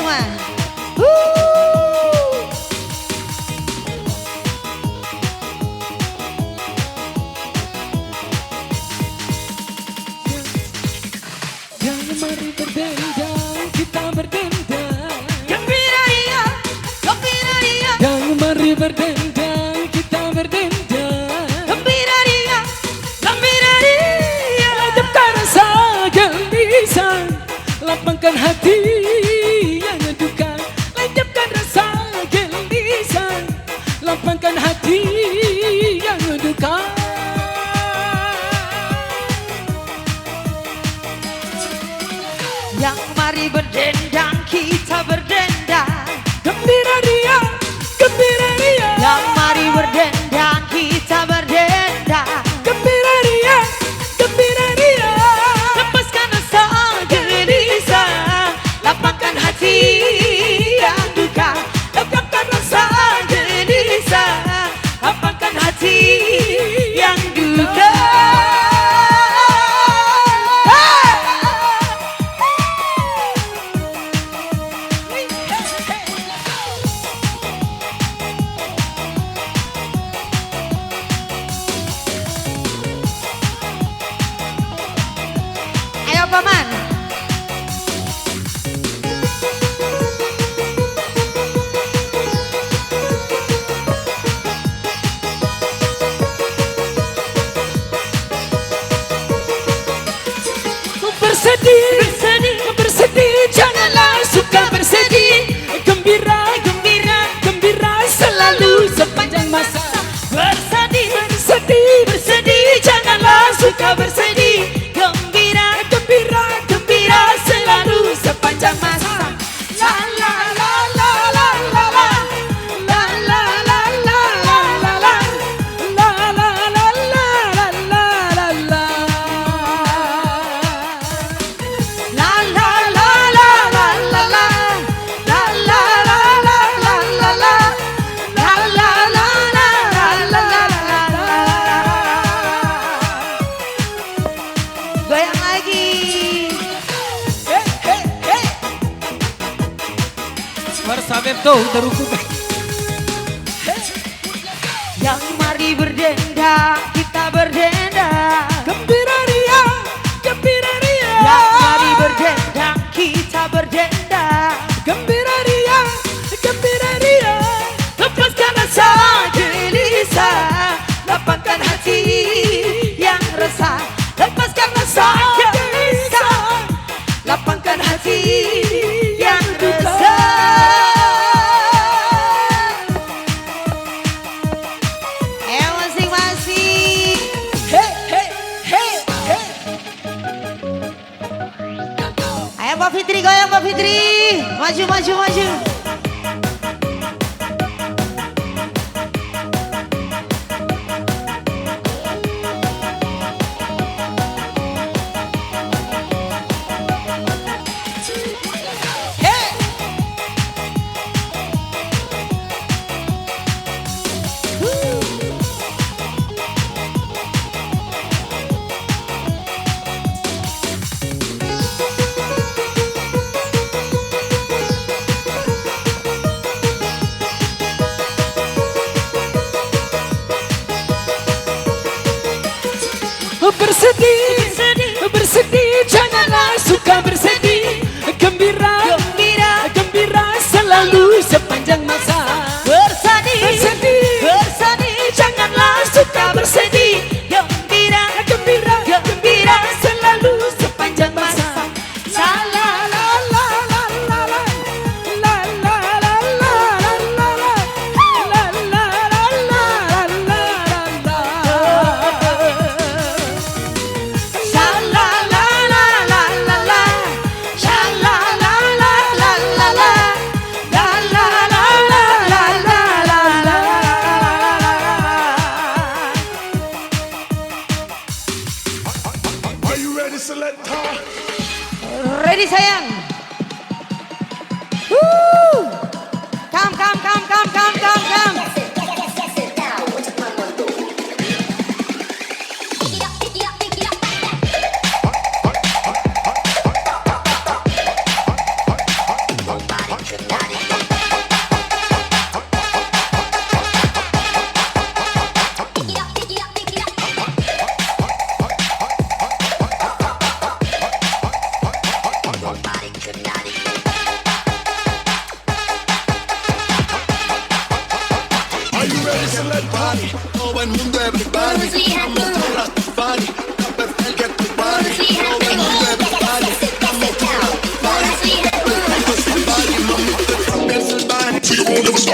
semua. Jangan mari berdendang, kita berdendang. Gembira dia, gembira dia. Jangan mari berdendang, kita berdendang. Gembira dia, gembira dia. Hidupkan rasa gelisah, lapangkan hati yang duka. Hidupkan rasa gelisah, lapangkan hati yang duka. Yang mari berdendang, kita berdendang. Gembira dia, gembira dia. Yang mari berdendang, kita berdendang. Gembira dia, gembira dia. Lepaskan rasa gelisah, lapangkan hati yang duka. Lepaskan rasa gelisah, lapangkan hati yang duka. Ayo paman. Bersedih, bersedih, bersedih, janganlah suka bersedih. Gembira, gembira, gembira selalu sepanjang masa. Bersedih, Bersedih, bersedih, janganlah suka bersedih. Gembira, gembira, gembira selalu sepanjang masa. La la la la la la la. La la la la la la la. la la la la la la la la. La la la la la la la. La la la la la la la. La la la la la la la. Goyang lagi. Bersabep tuh teruku. Yang mari berdendang, kita berdendang. Gembira dia, gembira dia. Yang mari berdendang, kita berdendang. Gembira dia, gembira dia. Lepaskan rasa gelisah, lapangkan hati yang resah. Lepaskan rasa gelisah, lapangkan hati yang resah. Ayo masing-masing. Hey, hey, hey, hey. Ayo Mbak Fitri, goyang Mbak Fitri. Maju, maju, maju. Bersedih, bersedih, janganlah suka bersedih. Gembira, Gembira, gembira selalu sepanjang masa. bersedih, Bersedih, bersedih, janganlah suka bersedih. Gembira, gembira, gembira selalu sepanjang masa. La la la la la la la. La la la la la la la. La la la la la la la.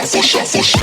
Masih.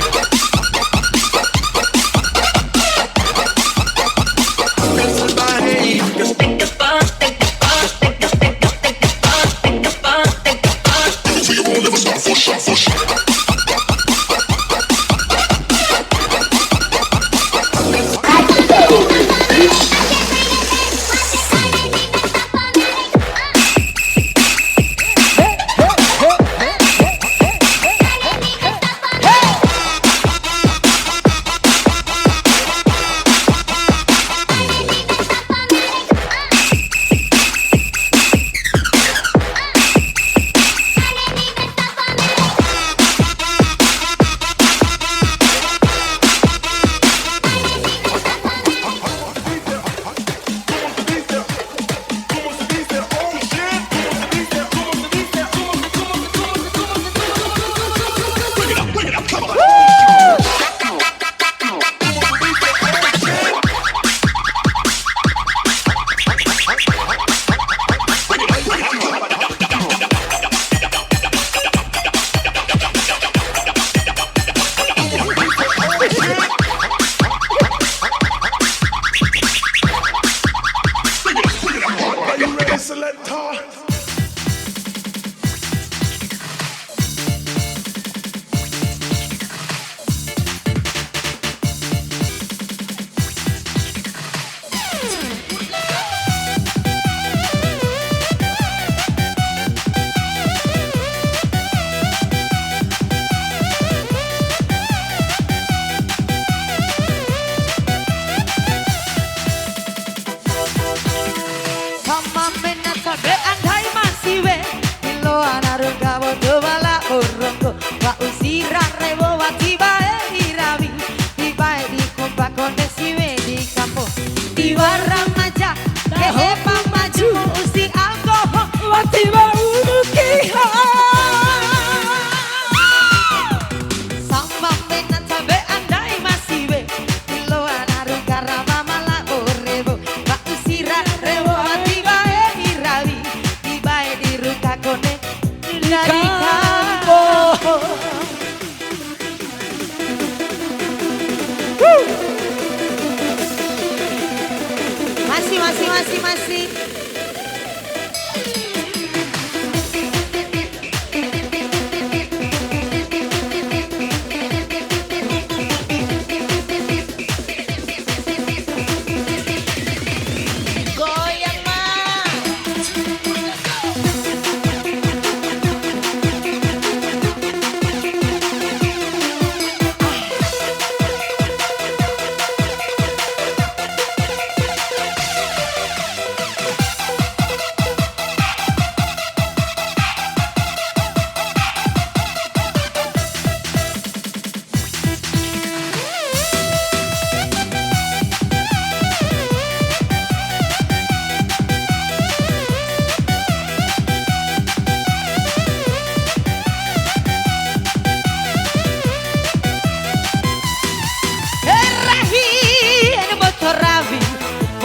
Goyang mah.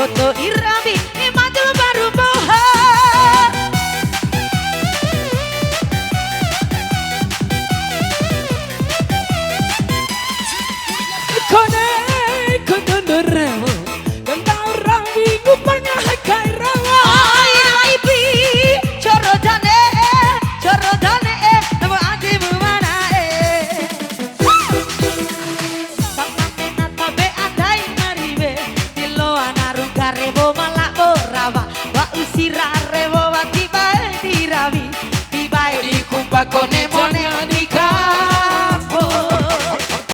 Foto irabi